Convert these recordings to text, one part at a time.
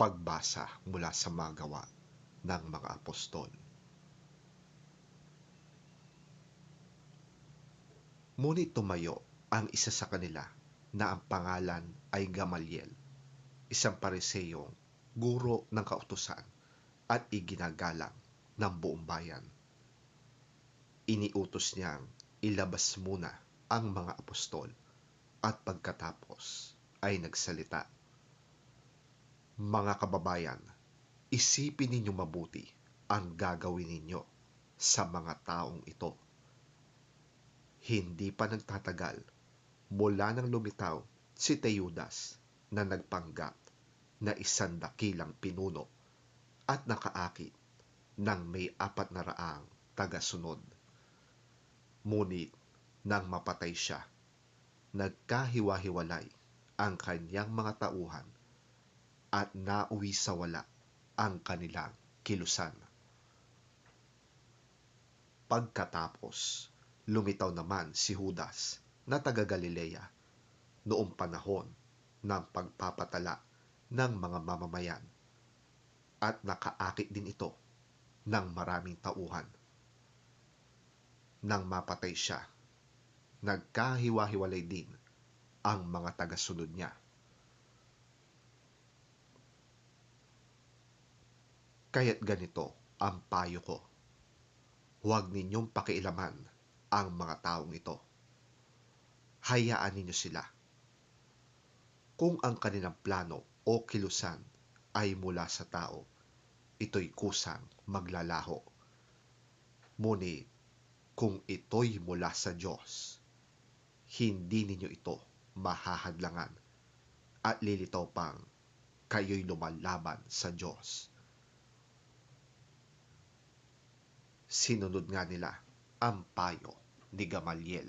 Pagbasa mula sa mga gawa ng mga apostol. Ngunit tumayo ang isa sa kanila na ang pangalan ay Gamaliel, isang pariseyong guro ng kautusan at iginagalang ng buong bayan. Iniutos niyang ilabas muna ang mga apostol at pagkatapos ay nagsalita. Mga kababayan, isipin ninyo mabuti ang gagawin ninyo sa mga taong ito. Hindi pa nagtatagal mula nang lumitaw si Teudas na nagpanggap na isang dakilang pinuno at nakaakit ng may 400 tagasunod. Ngunit nang mapatay siya, nagkahiwa-hiwalay ang kanyang mga tauhan at nauwi sa wala ang kanilang kilusan. Pagkatapos, lumitaw naman si Judas na taga Galilea noong panahon ng pagpapatala ng mga mamamayan at nakaakit din ito ng maraming tauhan. Nang mapatay siya, nagkahiwa-hiwalay din ang mga tagasunod niya. Kaya't ganito ang payo ko. Huwag ninyong pakialaman ang mga taong ito. Hayaan ninyo sila. Kung ang kanilang plano o kilusan ay mula sa tao, ito'y kusang maglalaho. Ngunit kung ito'y mula sa Diyos, hindi ninyo ito mahahadlangan at lilitaw pang kayo'y lumalaban sa Diyos. Sinunod nga nila ang payo ni Gamaliel.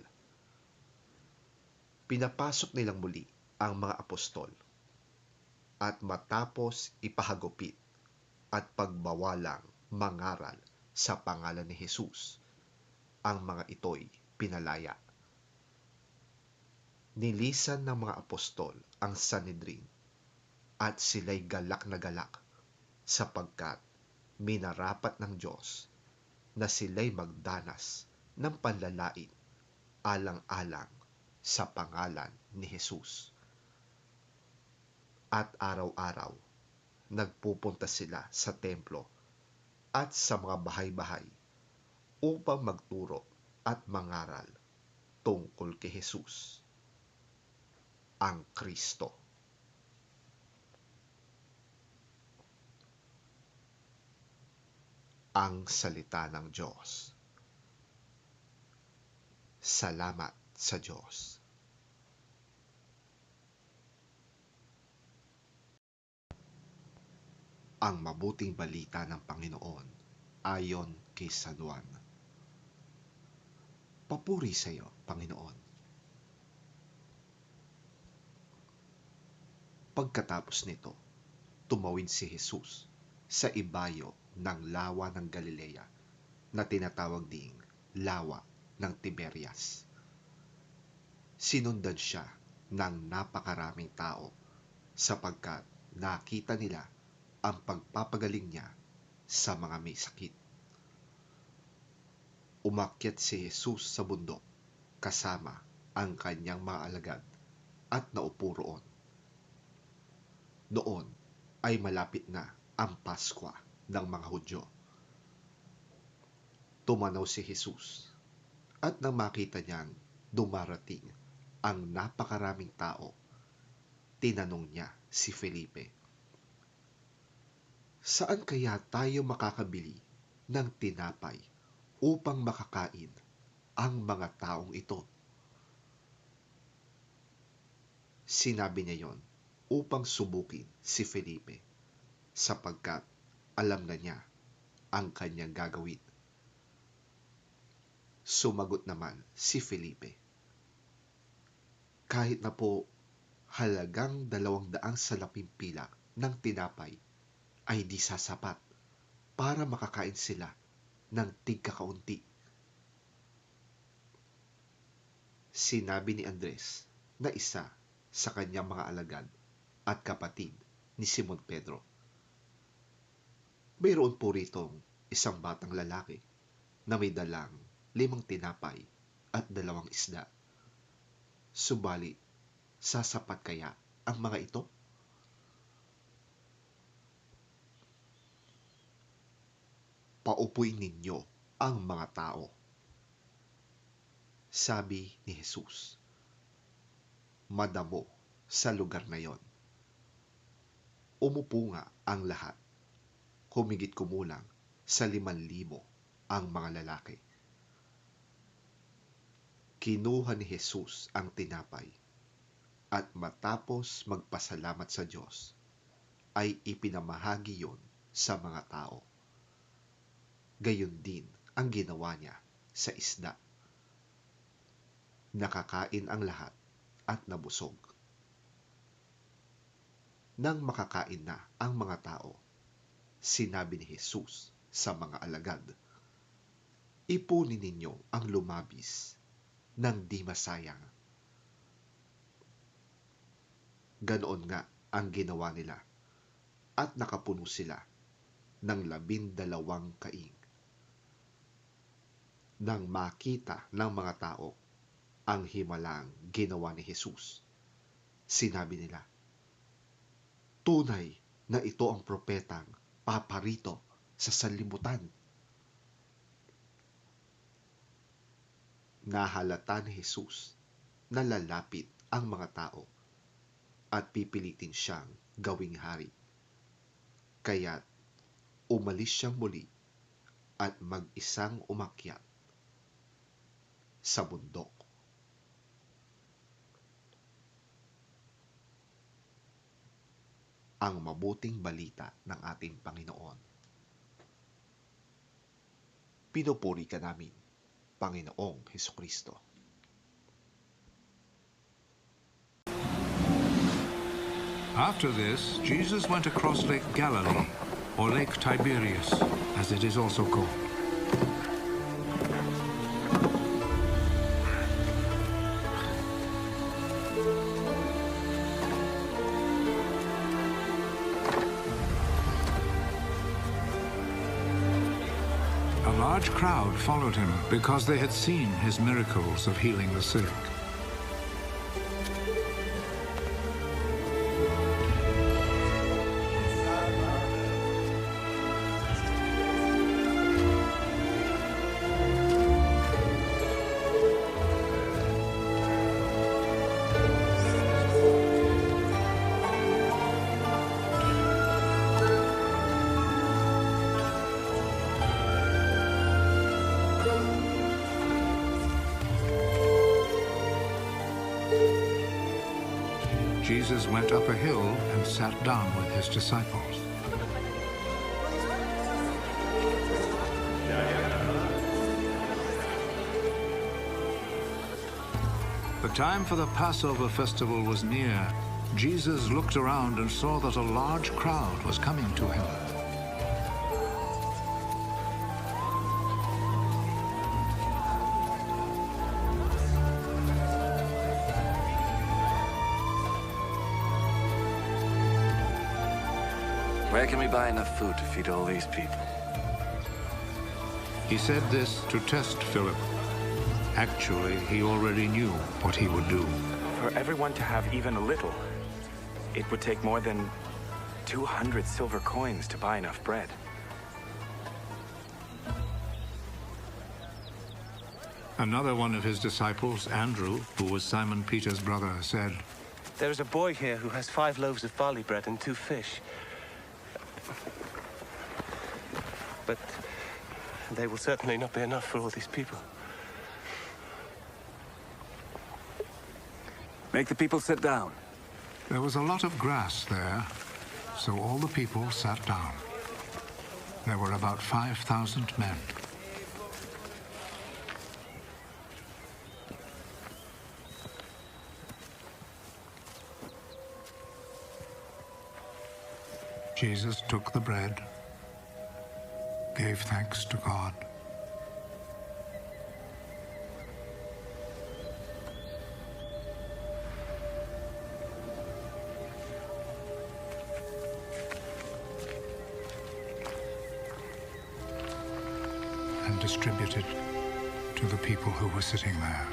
Pinapasok nilang muli ang mga apostol at matapos ipahagupit at pagbawalang mangaral sa pangalan ni Jesus, ang mga ito'y pinalaya. Nilisan ng mga apostol ang Sanhedrin at sila'y galak na galak sapagkat minarapat ng Diyos na sila'y magdanas ng panlalait alang-alang sa pangalan ni Jesus. At araw-araw, nagpupunta sila sa templo at sa mga bahay-bahay upang magturo at mangaral tungkol kay Jesus, ang Kristo. Ang salita ng Diyos. Salamat sa Diyos. Ang mabuting balita ng Panginoon ayon kay San Juan. Papuri sa iyo, Panginoon. Pagkatapos nito, tumawid si Jesus sa ibayo ng lawa ng Galilea na tinatawag ding lawa ng Tiberias. Sinundan siya ng napakaraming tao sapagkat nakita nila ang pagpapagaling niya sa mga may sakit. Umakyat si Jesus sa bundok kasama ang kanyang mga alagad at naupo roon. Noon ay malapit na ang Paskwa ng mga Hudyo. Tumanaw si Jesus at nang makita niyang dumarating ang napakaraming tao, tinanong niya si Felipe, "Saan kaya tayo makakabili ng tinapay upang makakain ang mga taong ito?" Sinabi niya yon upang subukin si Felipe sapagkat alam na niya ang kanyang gagawin. Sumagot naman si Felipe, "Kahit na po halagang 200 salaping pilak ng tinapay ay di sasapat para makakain sila ng tigkakaunti." Sinabi ni Andres na isa sa kanyang mga alagad at kapatid ni Simon Pedro Mayroon po ritong isang batang lalaki na may dalang 5 tinapay at 2 isda. Subalit, sasapat kaya ang mga ito? Paupuin ninyo ang mga tao, sabi ni Jesus. Madamo sa lugar na yon. Umupo nga ang lahat. Humigit kumulang sa 5,000 ang mga lalaki. Kinuha ni Jesus ang tinapay at matapos magpasalamat sa Diyos, ay ipinamahagi yon sa mga tao. Gayon din ang ginawa niya sa isda. Nakakain ang lahat at nabusog. Nang makakain na ang mga tao, sinabi ni Jesus sa mga alagad, ipunin ninyo ang lumabis nang di masayang. Ganoon nga ang ginawa nila at nakapuno sila ng 12 kaing. Nang makita ng mga tao ang himalang ginawa ni Jesus, sinabi nila, tunay na ito ang propetang paparito sa sanlibutan. Nahalata ni Jesus na lalapit ang mga tao at pipilitin siyang gawing hari. Kaya't umalis siyang muli at mag-isang umakyat sa bundok. Ang mabuting balita ng ating Panginoon. Pinupuri ka namin, Panginoong Hesukristo. After this, Jesus went across Lake Galilee, or Lake Tiberias, as it is also called. A large crowd followed him because they had seen his miracles of healing the sick. Jesus went up a hill and sat down with his disciples. The time for the Passover festival was near. Jesus looked around and saw that a large crowd was coming to him. Where can we buy enough food to feed all these people? He said this to test Philip. Actually, he already knew what he would do. For everyone to have even a little, it would take more than 200 silver coins to buy enough bread. Another one of his disciples, Andrew, who was Simon Peter's brother, said, There's a boy here who has 5 loaves of barley bread and 2 fish. But they will certainly not be enough for all these people. Make the people sit down. There was a lot of grass there, so all the people sat down. There were about 5,000 men. Jesus took the bread, gave thanks to God, distributed to the people who were sitting there.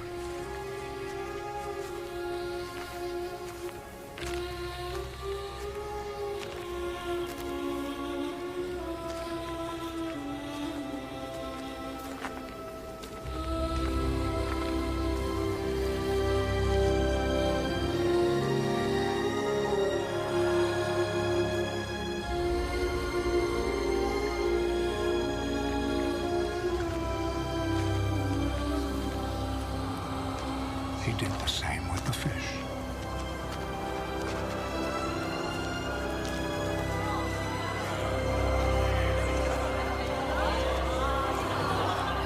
He did the same with the fish.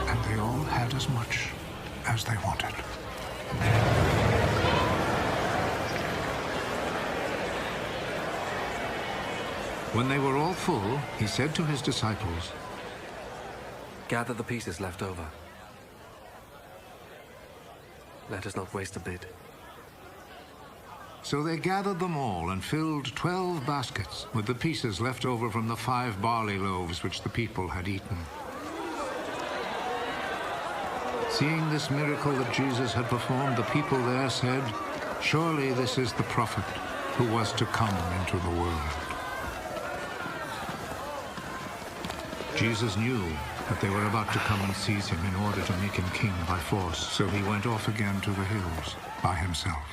And they all had as much as they wanted. When they were all full, he said to his disciples, Gather the pieces left over. Let us not waste a bit. So they gathered them all and filled 12 baskets with the pieces left over from the 5 barley loaves which the people had eaten. Seeing this miracle that Jesus had performed, the people there said, Surely this is the prophet who was to come into the world. Jesus knew that they were about to come and seize him in order to make him king by force, so he went off again to the hills by himself.